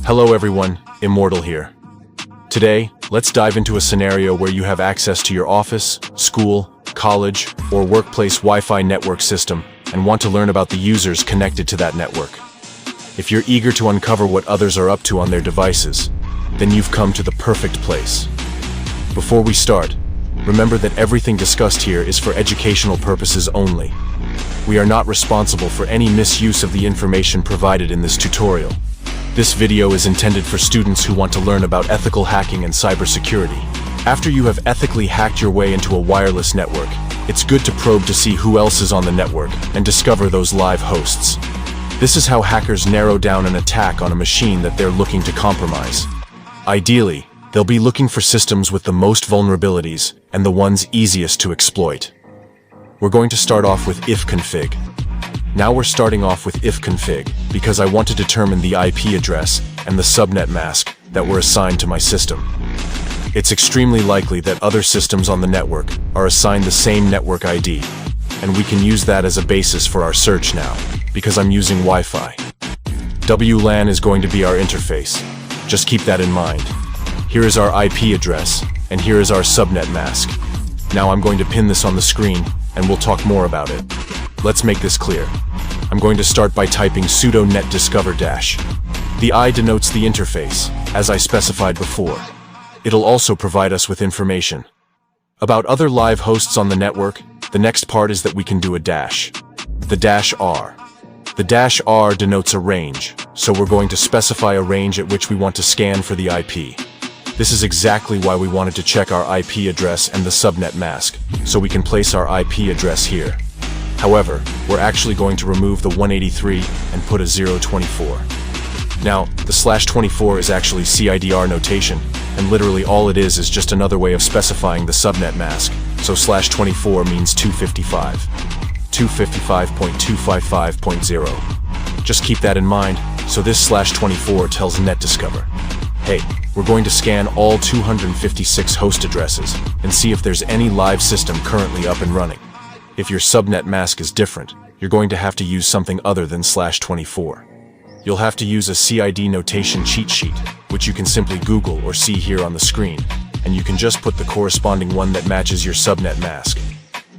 Hello everyone, Immortal here. Today, let's dive into a scenario where you have access to your office, school, college, or workplace Wi-Fi network system and want to learn about the users connected to that network. If you're eager to uncover what others are up to on their devices, then you've come to the perfect place. Before we start, remember that everything discussed here is for educational purposes only. We are not responsible for any misuse of the information provided in this tutorial. This video is intended for students who want to learn about ethical hacking and cybersecurity. After you have ethically hacked your way into a wireless network, it's good to probe to see who else is on the network and discover those live hosts. This is how hackers narrow down an attack on a machine that they're looking to compromise. Ideally, they'll be looking for systems with the most vulnerabilities and the ones easiest to exploit. We're going to start off with ifconfig. Now we're starting off with ifconfig because I want to determine the IP address and the subnet mask that were assigned to my system. It's extremely likely that other systems on the network are assigned the same network ID, and we can use that as a basis for our search now, because I'm using Wi-Fi. WLAN is going to be our interface. Just keep that in mind. Here is our IP address, and here is our subnet mask. Now I'm going to pin this on the screen, and we'll talk more about it. Let's make this clear. I'm going to start by typing sudo netdiscover -. The I denotes the interface, as I specified before. It'll also provide us with information. About other live hosts on the network, the next part is that we can do a dash. The -R. The -R denotes a range, so we're going to specify a range at which we want to scan for the IP. This is exactly why we wanted to check our IP address and the subnet mask, so we can place our IP address here. However, we're actually going to remove the 183 and put a 024. Now, the /24 is actually CIDR notation, and literally all it is just another way of specifying the subnet mask, so /24 means 255. 255.255.0. Just keep that in mind, so this /24 tells Netdiscover, hey, we're going to scan all 256 host addresses and see if there's any live system currently up and running. If your subnet mask is different, you're going to have to use something other than /24. You'll have to use a CID notation cheat sheet, which you can simply Google or see here on the screen, and you can just put the corresponding one that matches your subnet mask.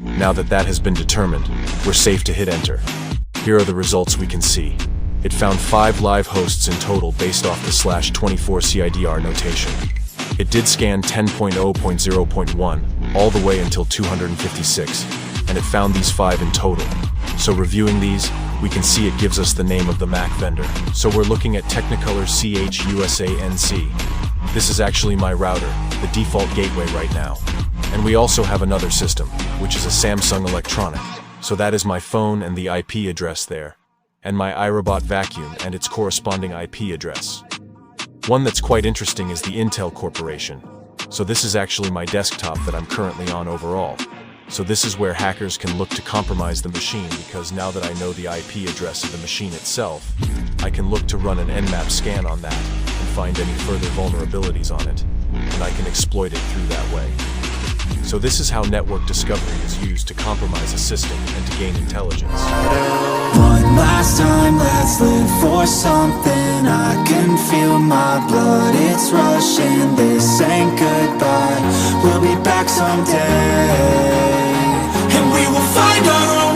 Now that that has been determined, we're safe to hit enter. Here are the results we can see. It found 5 live hosts in total based off the /24 CIDR notation. It did scan 10.0.0.1 all the way until 256, and it found these 5 in total. So reviewing these, we can see it gives us the name of the MAC vendor. So we're looking at Technicolor CHUSANC. This is actually my router, the default gateway right now. And we also have another system, which is a Samsung Electronic. So that is my phone and the IP address there. And my iRobot vacuum and its corresponding IP address. One that's quite interesting is the Intel Corporation. So this is actually my desktop that I'm currently on overall. So this is where hackers can look to compromise the machine, because now that I know the IP address of the machine itself, I can look to run an Nmap scan on that and find any further vulnerabilities on it, and I can exploit it through that way. So this is how network discovery is used to compromise a system and to gain intelligence. One last time, let's live for something. I can feel my blood, it's rushing. This ain't goodbye, we'll be back someday. And we will find our own